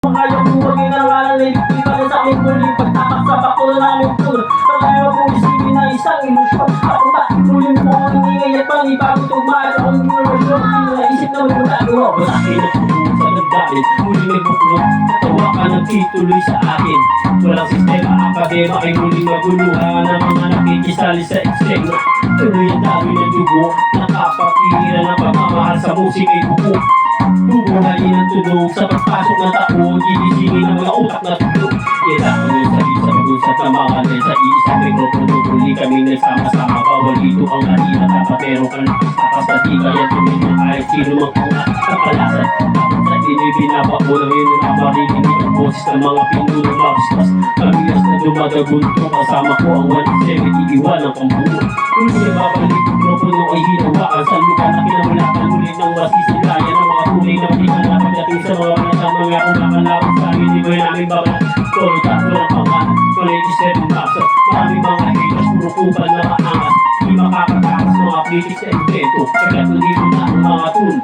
Kaya buwag yung naralan na ipitan sa aming muling pagtapak sa bakula namin pool. Kaya po isipin na isang ilusyon. Ako ba muling mo ang ingay at panibagong tugmaan akong ilusyon. Naisip na may magagawa. Basakin at tutuwa sa nagdamit. Muling nagbukulong. Natawa ka ng tituloy sa akin. Walang sistema akadema ay muling maguluhan ng mga nakikisali sa eksena. Tuloy ang dami ng dugo. Nakapatira ng pagmamahal sa musika'y buko. Bubuhayin ang tunog sa pagpasok ng tao. Gigisingin ang mga utak na tunog. Kailangan yung sarili sa pag-usap ng mga lay sa isang mikropono. Huli kaming nagsama-sama. Bawal dito ang kanina. Dapat meron ka ng takas na di kaya tumingin kahit sino magkuha ang kalasan. Dapat sa binibinabako na yun na marinig ang boses ng mga pinuno mabstas. Kamilas na dumadagunto kasama ko ang 170 iwan ng pambuo. Kung babalik mikropono ay hinawakan sa lupa na kinamulakan ulit ng masisilayan ng mga tunay na matikan na pagdating sa mga panatang mga kumakalaban sa amin. Di ba yun aming babalat? Tolo tato ng pangalan. Tuloy isipin masa. Maraming mga haters, puro kupal na maangas. Di makakatakas mga critics sa invento. Kagatulido na ang mga tun.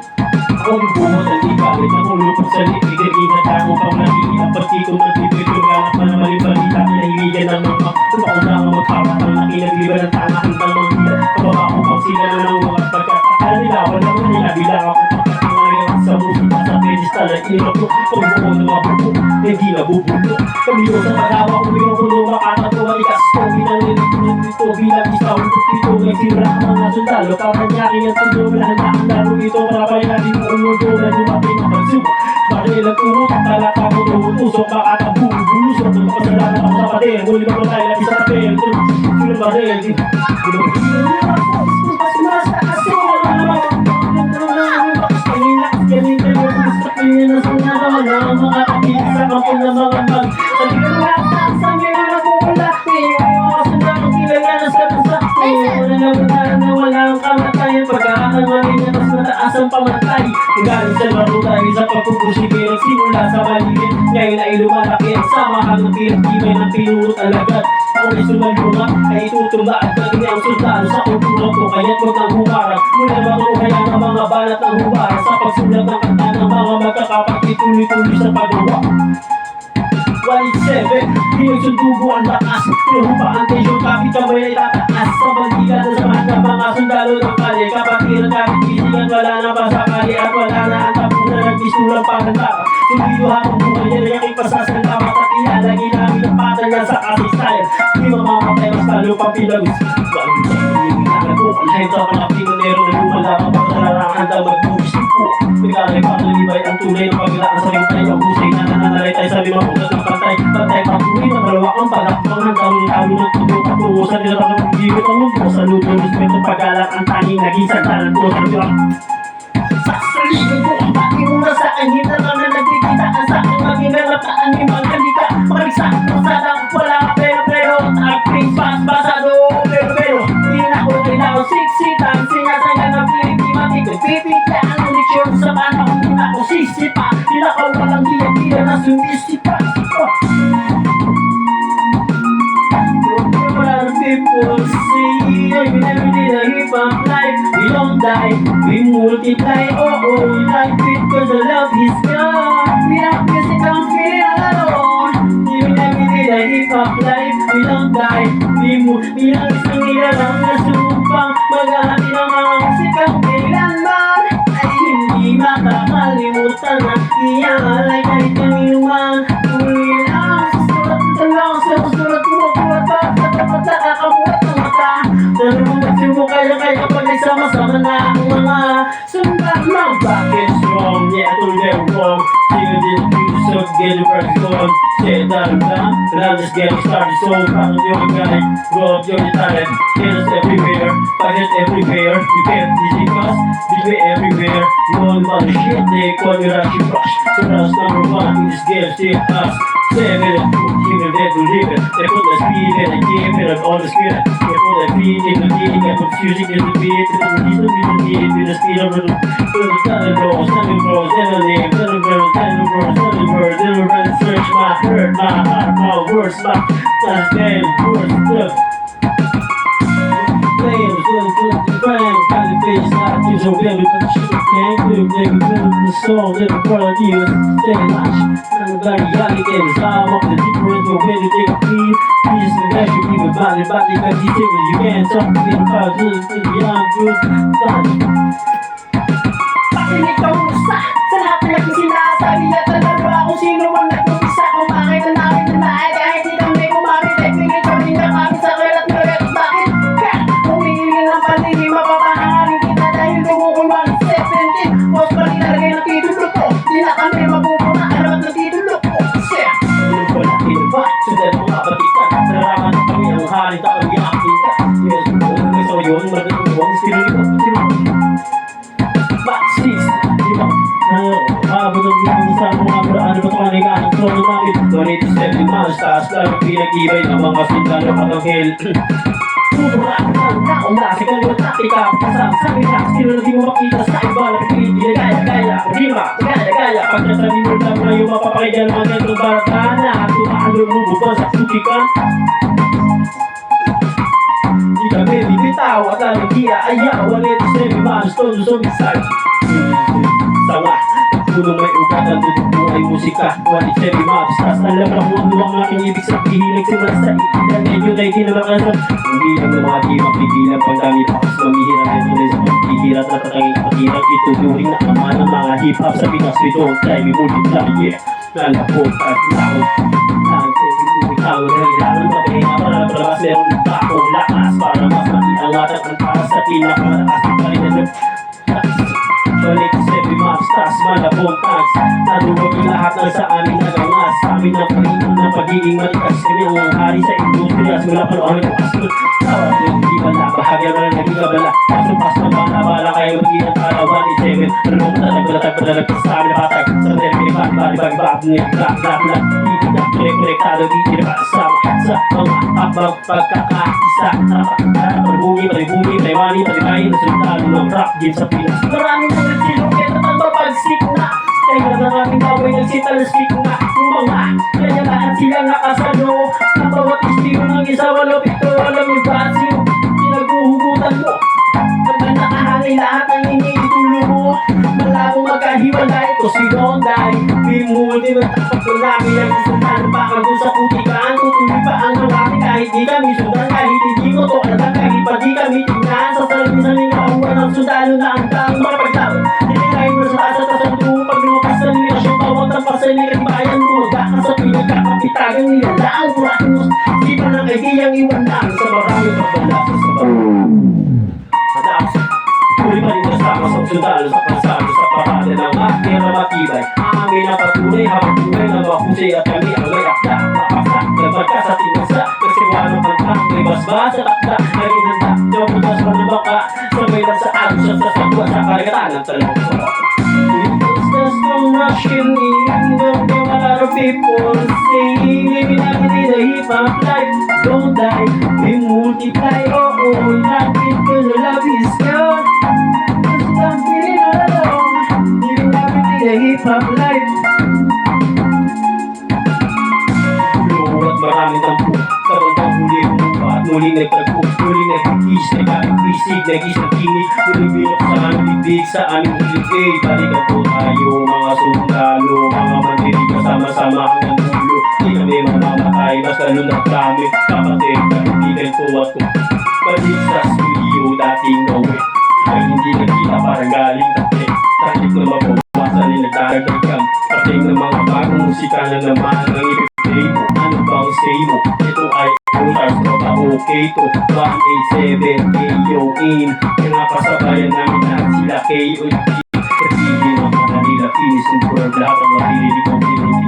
Ako yung bumo sa ligalit. Ako lupot sa lipig. Nag-ingat ako pang nagiging. Ang pagkikong nagbibig. Yung ganap na naman yung balita. Kinahiligan ng mga tumakunang magpapatang na kinagliba ng tanga hanggang mga hila. Kababa ko pang sila na ng mga pagkakakala nila. Wala mo nila bilang ako sa musika sa pedestal ay inilap ko pagbuo ng mga buko hindi nabubulo kamilo sa pag-awa ko yung kulo makatato malikas ko binanilito dito bilang isang dito may sira ang mga sundalo kakanyakin ang tundo lahat na ang laro ito para pa rin natin umundo na dumating ang pagsubok baril ang turot talata ko tusok makatabulo bulusok ng makasalanan ako sa pader muli ba ko tayo natin sa papel sulang baril mga kapisa kapag na mga mag Sabihan sa amin na nakukulak mga sundang kilalanas ka ng sakto wala na butaran na walang kamatayan pagkakang maling na mas mataas ang pamatay galing sa laro tayo sa pagpupursige nagsimula sa maligid ngayon ay lumalaki ang samahan ng pinagkimay ng pinurot alagad kung ay sumalunga ay itutumba at naging ang sultano sa kultura ko kaya't huwag kang humarang mula matungkaya ng mga balat ng humarang sa pagsulat ng kanta ng mga magkakapatid tuloy-tuloy sa paggawa 187, pinagsundugo ang lakas pinuhupa ang tensyong kapit kamay ay tataas sa bandigan na samahan ng mga sundalo ng kali kapatiran kapit bisigan wala na pasakali at wala na ang tapos na nagpisulang parang tao sulido habang buhay yan ay aking pasasalamat at ilalagay namin ang patanya sa kasaysayan di mamamatay mas talo pang pinagos bago sa pinagin ko ang henta ka na pinonero na lumalamang pagkararangan na mag-buwisip ko Pagkalay pa nalibay ang tunay na paglaan sa ring tayo ang husay na nananalay tayo sa limang ugat ng pantay pantay patuloy na malawak ang palakpang hanggang talo ng tugot at tungo sa nilatang ng pagigit ang mundo sa luto respeto paggalang ang tanging naging sandalan ko sa bilang sa saligan ko ang pati muna sa akin hindi na nagkikitaan sa akin maging nalataan ni mga halika makariksak masada wala ka pero acting fast basado pero hindi na ako kailangan siksitan sinasayan ng pilipimatik pipigyan ang leksyon sa panahon hindi na ako sisipa tinakaw walang diyan na sumisipa people see we never did a hip-hop life we don't die we multiply oh we like it cause the love is gone without music I'm feeling alone we never did a hip-hop life we don't die we ang isang nilalang na supang maghahati ng mga musikang kailanman ay hindi makakalimutan na iaalay kahit kanilang tuloy lang susulat mo kulat pa nakakabuhat ng mata Tanong mo kaya pag nagsama-sama na ang mga sundang ng bakit strong yeah tuloy wrong sino din so get the first one say that I'm just getting started so proud of your guy grow up your talent get us everywhere fight it everywhere you can't easy cause be everywhere no one but shit they call me Rashi Rush so that's number one in this game still us 7 and 2 even they to live it they put the speed and they give it all the spirit they put the beat in the beat they put music in the beat and the beat in the speed of the Seven girls, and the name, seven girls, search my hurt, my heart, my words, my damn words, flames, flames, flames, flames, face, not use your baby, but she can't do, nigga, the sun. soul in the world you stay much. I'm very young again, it's all up the different way to take a feel. Peace and that you keep it body, cause these things you can't talk to me about this, beyond good. Pakinig ka musta sa lahat ng aking sinasabi at nalaro kung sino ang nag-umpisa kung bakit ang namin na lahat kahit di kami kumamit ay pilit kami na kami sa kalat na rin bakit ka humingin ng paningin mapapahangarin kita dahil kumukulman 17 post pa nilalagay ng titulo ko di na kami mapupuna araw ng titulo ko shit Yung pala invite to them mga batikan. Naraman na kami ang hari taon yakin ka. Yes, kung may so yun, magandang buwang sino. Baksis, di ba? Habang ng sa mga paraan na patukanay ka ng trono namin 27 miles, taas lang ang pinag-ibay ng mga sundalo at ang hell. Pupurakan na kung nasa kaliwa taktika kasama sa amin na sino na di mo makita sa iba na pinigil gaya rima gaya pagkasabi mo lang na yung mapapakinggan ng mga ganitong baratana at tumaalo mo bukod sa sukikan di kami bibitaw at lamang di aayaw 187 miles tono sumisay sama puno may ugat ang tutupo ay musika 187 miles tas alam na kung ano ang aking ibig sabihin nagsimula sa ilan medyo na itinabakasan hindi lang na mga di mapigilan pag dami pa mas mamihirap na tuloy sa paghihirat na tatanging kapaghirat ituturing na ama ng mga hip-hop sa Pinas we don't die we multiply yeah nalapot at laot ikaw na kailangan papahinga para palabas merong takong lakas para mas maiangatan ang taas sa pinakamataas ng kalinasan balik sa maps, taas malabong tags naduwag yung lahat ng sa amin nagangas sa amin ang panginoon ng pagiging matikas kami ang hari sa industriya simula pa noon ang asul tawag yung hindi bala bahagya na naging kabala pasupas na bala kayo magiging ang araw 187 ano mo tatagpala sa amin patag sa mga bag nilagak konektado di nakasama sa mga habang pagkakaisa parbungi, palimani, palimayin na sundalo ng rap game sa Pinas maraming mga silungkit at ang mapagsik na kaya na maraming away nagsitalsik na yung mga kaya lahat sila nakasalo ang bawat istilo ng isa walo pito alam yung basyo pinaguhugutan mo kapag nakahangay lahat ng iniitulo mo malabo magkahiwalay ito si Donday bimuli magtapat ko namin ang isundan baka doon sa putikan tutuloy pa ang hangangin kahit di kami sundan kahit hindi ko to alam kahit pa di kami tingnan sa sarili kauwan ng sundalo na hanggang makapaglaban itingayin mo sa asa tas ang tuong pag lumapas sa limirasyon bawat ang pasaliran bayan mo magkaka sa pinagkakapitagang nilalaan kuratos di pa ng kaidiyang iwan lang sa maraming pagbalasa sa tuloy pa rin kasama sa sundalo sa kalsado sa parada ng aking matibay ang aming napatunay habang tunay na mahusay at kami ang may akda makasa nabagka sa tinasa nagsiwano kantang may basbas sa takda naging handa daw putas pa na baka sabay lang sa agos at sa sagwa sa karagatan ng talong sarap just come rushing in don't know a lot of people saying living happy in the hip-hop life don't die we multiply not because the love is gone just I'm feeling all alone living happy in the hip-hop life at maraming tampo sa bandang huli umupa at muling nagtagpo muling nagkikis nagkakikisig nagkis ng kinig muling binok sa aming bibig sa aming hilig balikan po tayo mga sundalo mga mandiri kasama-sama ang nangulo di kami mamamatay basta lunag kami kapatid kaibigan ko at ko balik sa studio dating gawi ay hindi nagkita parang galing tate takip na mabawasan ni nagdaragdagang pating ng mga bagong musika na naman ang ibibigay mo ano bang say mo ito ay Stars Tropa okay to 187 KO in kinakasabayan namin lahat sila KO Kasi ang kanila finish and work lahat ang maririnig ko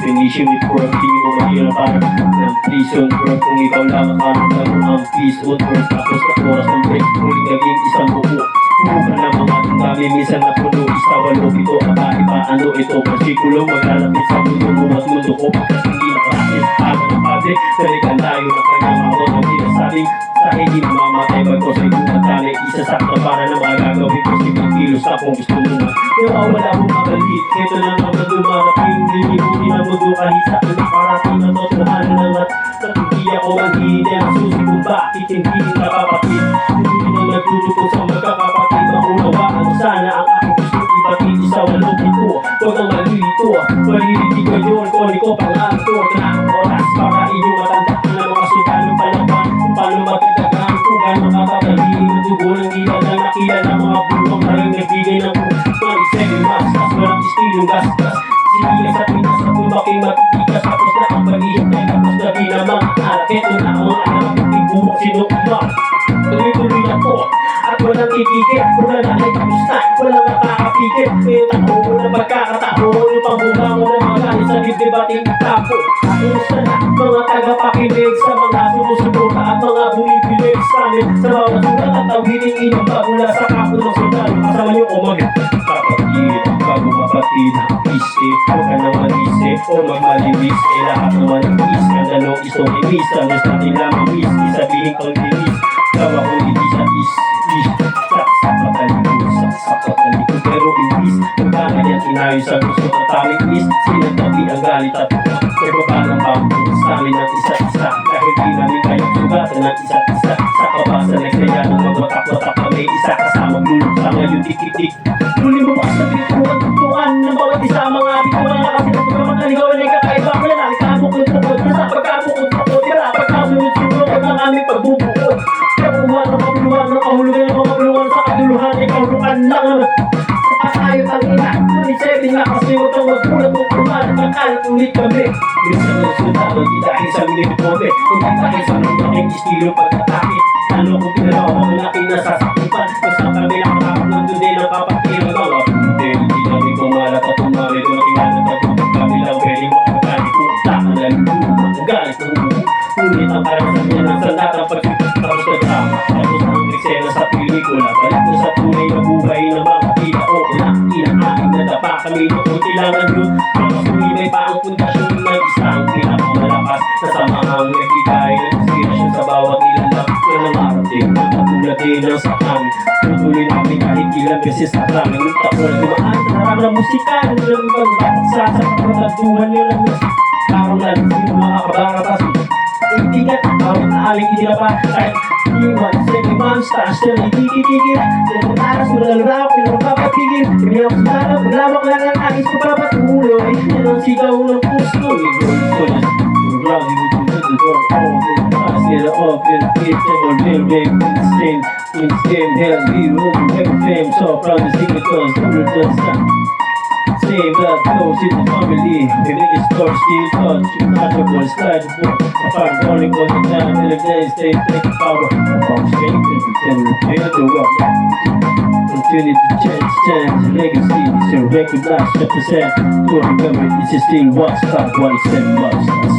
definition with work hindi mo mahirap para ng prison work kung ikaw lang makaramdam mo ang peace at work tapos na oras ng break muling naging isang buo Bukan na mga tungkami minsan na puno isa walo pito iba ano ito pasikulo maglalapit sa mundo mo at mundo ko pagkat hindi nakasis habang ng public nalikan tayo ng kanyang mga otong pinasabing sa hindi mamamatay bago sa ibunan tayo isasakta para na magagawin ko kilos na kung gusto mo nawawala mo magalit ito na naman dumarating lilibunin ang mundo kahit saan nakarating na totohanan ng at hindi ako manhid ang susi kung bakit hindi nakapatid hindi na nagtutupong sa magkakapatid maunawaan sana ang aking gusto ibatid sa walong ito huwag Eto na ang anak, ibubok sinukma. Tuloy-tuloy na po at walang titigil. Wala na ay kamusta, walang makakapigil. Ngayon ako, walang magkakataon. Upang bumangon ng mga galing sa dibdib ating itapo. Kumusta na mga tagapakinig sa mga sumusuporta at mga bumibilig sa amin. Sa bawat sulat at tawining inumba mula sa kapo ng sundalo. Kasama niyo o kapatid, bago mapatid, isip, huwag ka nang mag-isip o magmalinis. Eh lahat naman ang iskandalo, istomimis. Anos natin lamang whisky, sabihin kang dinis. Gawa ko hindi sa sa patalikod pero imbis magkakay at inayo sa gusto at taming is sinatabi ang galit at nagbaba ng bambu sa amin ang isa't isa dahil di namin kayang sugatan ng isa't isa sa kabasa na kaya ng magwatak-watak kami isa kasamang lulog sa ngayon tik-tik. Luling bukas na pinituan at tutuan ng bawat isa mga bituan na kasi ng pagkamataligawan ay kakaiba ko na nakikabukod-bukod nasa pagkabukod-bukod tira pagkasunod-sunod ng aming pagbubukod. Kapuhan ng kapuluhan ng kahulugan ng mga puluhan sa kaduluhan ay kahulukan lang ayot ang ina, ngunit sabi nga kasi huwag kang magpulat kung kumalat ang kalat ulit kami. Minsan ang sultado, di dahil sa minitipote, kundi dahil sa nangyaking estilo pagkatake. Ano kung pinalaw ako ng aking nasasakipan, kung saan kami nakatapos nandun din ang kapatiran ng mga putil. Di namin kumalat at tumari, dumating na nagtatutok kami lang pwede makakagani kung utakan na lulo, magalit ng ulo. Ngunit ang karanasan niya ng sandatang pagsipas tapos na drama, tapos ang eksena sa pelikula, balik na sa tunay na buhay ng mga tao na inahaing na dapa kami noon kailangan yun tapos tumibay pa ang pundasyon ng isang pinakamalakas na samahang nagbigay ng inspirasyon sa bawat nilalang na nangarating na katulad din ng sa amin tutuloy namin kahit ilang beses na kami ng taon na dumaan sa narang na musika ng ilang ibang sa kapagatuhan nyo ng karong natin sa mga kabaratas itigat bawat na aling inilapa kahit iwan sa ibang stars na itigil-tigil sa taras mo nalaraw pinapapapigil kami ang sumara paglawak lang ang aking papatuloy yan ang sigaw ng puso i-roll Rally with the door all the time get it up in the pit never been big insane hell we will never fame so proud to sing it cause the does not same that goes in the family we make it start still touch you untouchable slide the book I find rolling all the time in the day stay take power I'm strength and pretend to feel the rock continue to change legacy is a recognized represent to remember this is still what's up what is said much